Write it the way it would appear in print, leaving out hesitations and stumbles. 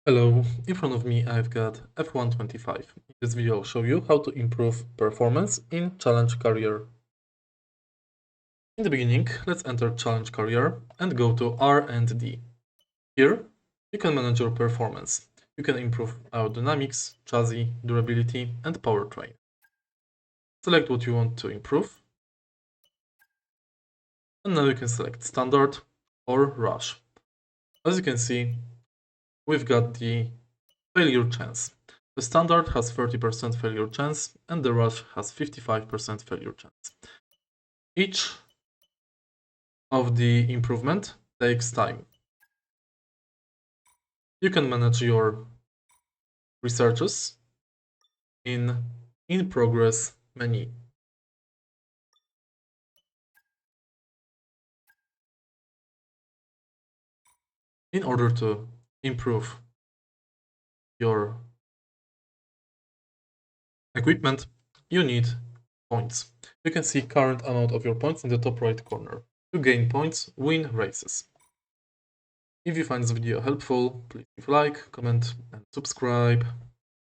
Hello, in front of me I've got F125. In this video I'll show you how to improve performance in Challenge Career. In the beginning, let's enter Challenge Career and go to R&D. Here, you can manage your performance. You can improve aerodynamics, chassis, durability, and powertrain. Select what you want to improve. And now you can select Standard or Rush. As you can see, we've got the failure chance. The Standard has 30% failure chance and the Rush has 55% failure chance. Each of the improvement takes time. You can manage your researches in progress menu. In order to improve your equipment, you need points. You can see current amount of your points in the top right corner. To gain points, win races. If you find this video helpful, please leave a like, comment, and subscribe.